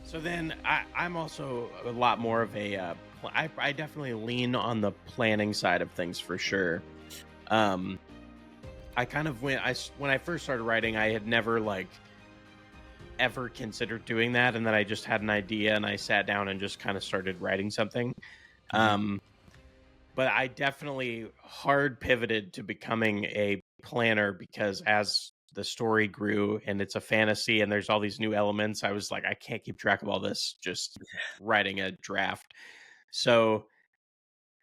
So then I'm also a lot more of a I definitely lean on the planning side of things for sure. Um, I kind of when I first started writing, I had never ever considered doing that, and then I just had an idea and I sat down and just kind of started writing something. Hmm. Um, but I definitely hard pivoted to becoming a planner because as the story grew and it's a fantasy and there's all these new elements, I was like, I can't keep track of all this just writing a draft. So,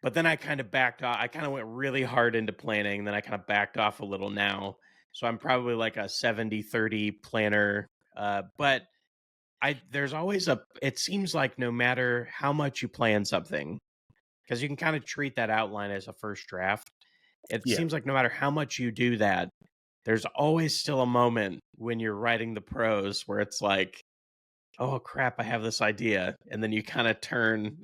but then I kind of backed off. I kind of went really hard into planning, then I kind of backed off a little now. So I'm probably like a 70-30 planner. But I there's always it seems like no matter how much you plan something, because you can kind of treat that outline as a first draft. It Yeah. seems like no matter how much you do that, there's always still a moment when you're writing the prose where it's like, oh crap, I have this idea. And then you kind of turn,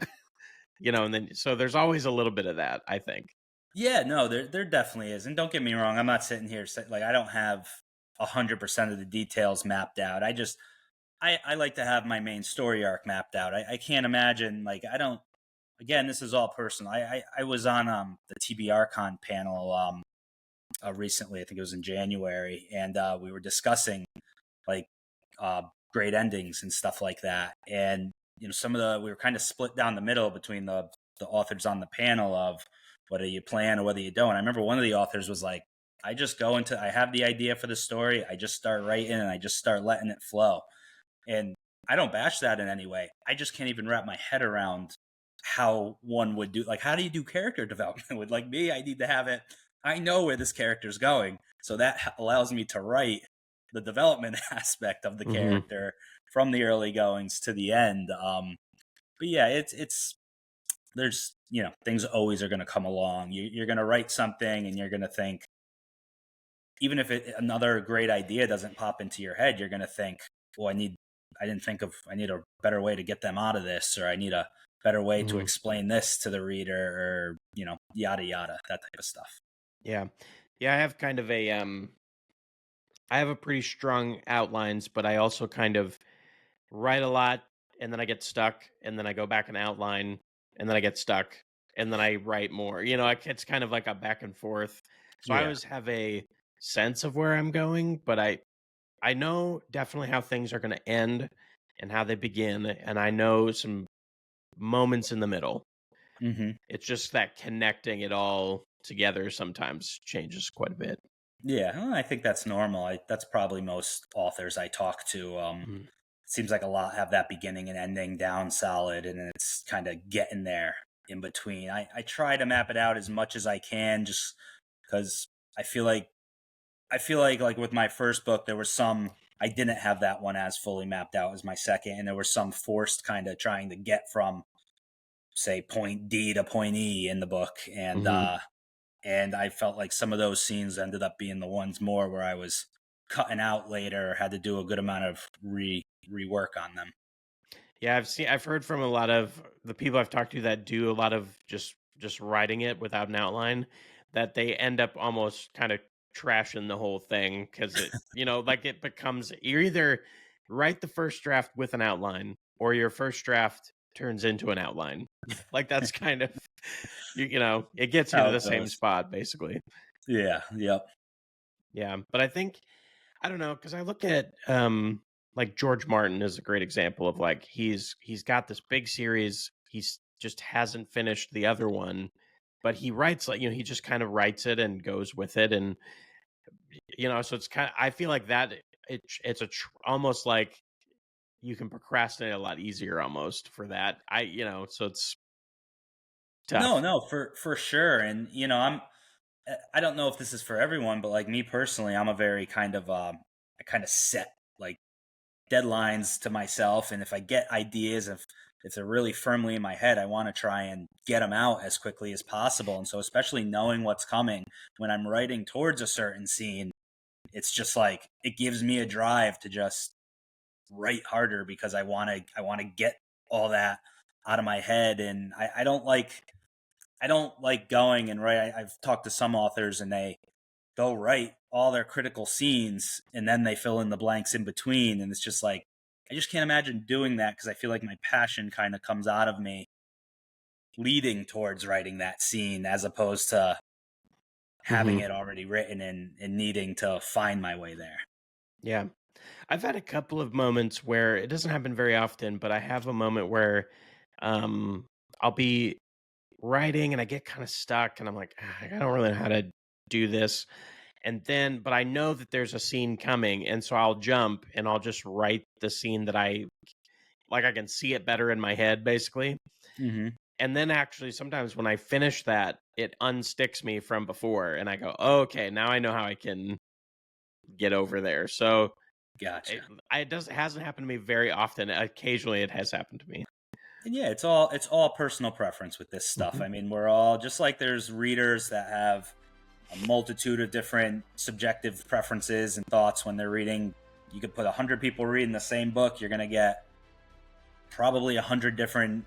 and then so there's always a little bit of that, I think. Yeah, no, there definitely is. And don't get me wrong, I'm not sitting here like I don't have 100% of the details mapped out. I like to have my main story arc mapped out. I can't imagine like I don't. Again, this is all personal. I was on the TBR Con panel recently. I think it was in January, and we were discussing like uh, great endings and stuff like that. And some of we were kind of split down the middle between the authors on the panel of whether you plan or whether you don't. I remember one of the authors was like, I have the idea for the story, I just start writing and I just start letting it flow. And I don't bash that in any way. I just can't even wrap my head around how one would do, like, how do you do character development with, like, me? I need to have it. I know where this character's going. So that allows me to write the development aspect of the Hmm. character from the early goings to the end. But yeah, there's, things always are going to come along. You're going to write something and you're going to think, even if another great idea doesn't pop into your head, you're going to think, well, I need a better way to get them out of this, or I need a better way to Hmm. explain this to the reader, or, yada, yada, that type of stuff. Yeah. Yeah. I have a pretty strong outlines, but I also kind of write a lot and then I get stuck and then I go back and outline and then I get stuck and then I write more. It's kind of like a back and forth. So I Yeah. always have a sense of where I'm going, but I know definitely how things are going to end and how they begin, and I know some moments in the middle. Hmm. It's just that connecting it all together sometimes changes quite a bit. Yeah, well, I think that's normal. That's probably most authors I talk to. Mhm. Seems like a lot have that beginning and ending down solid, and it's kind of getting there in between. I try to map it out as much as I can, just because I feel like like with my first book, there was some I didn't have that one as fully mapped out as my second, and there was some forced kind of trying to get from, say, point D to point E in the book, Mhm. and I felt like some of those scenes ended up being the ones more where I was cutting out later, had to do a good amount of rework on them. Yeah, I've heard from a lot of the people I've talked to that do a lot of just writing it without an outline, that they end up almost kind of trashing the whole thing because like it becomes you're either write the first draft with an outline or your first draft turns into an outline. Like that's kind of it gets you to How the it same goes. spot basically. Yeah. Yep. Yeah, but I think I don't know because I look at like George Martin is a great example of like he's got this big series. He's just hasn't finished the other one, but he writes like he just kind of writes it and goes with it, and so it's kind of I feel like that it's almost like you can procrastinate a lot easier almost for that. So it's No, tough. no, for sure. And I don't know if this is for everyone, but like me personally, I'm a very kind of I kind of set like deadlines to myself, and if I get ideas, if they're really firmly in my head, I want to try and get them out as quickly as possible. And so, especially knowing what's coming when I'm writing towards a certain scene, it's just like it gives me a drive to just write harder because I want to get all that out of my head. And I don't like going and write. I've talked to some authors and they'll write all their critical scenes and then they fill in the blanks in between, and it's just like I just can't imagine doing that because I feel like my passion kind of comes out of me leading towards writing that scene as opposed to having Hmm. it already written and needing to find my way there. Yeah. I've had a couple of moments where it doesn't happen very often, but I have a moment where um, I'll be writing and I get kind of stuck and I'm like, "Ah, I don't really know how to do this." And then, but I know that there's a scene coming. And so I'll jump and I'll just write the scene that I like, I can see it better in my head, basically. Hmm. And then actually, sometimes when I finish that, it unsticks me from before. And I go, okay, now I know how I can get over there. So it, Gotcha. it hasn't happened to me very often. Occasionally it has happened to me. And yeah, it's all personal preference with this stuff. Mhm. I mean, we're all just like there's readers that have a multitude of different subjective preferences and thoughts when they're reading. You could put 100 people reading the same book, you're gonna get probably 100 different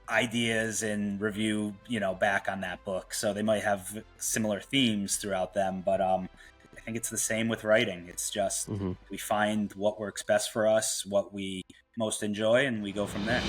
ideas and review, back on that book. So they might have similar themes throughout them, but I think it's the same with writing. It's just Mhm. we find what works best for us, what we most enjoy, and we go from there.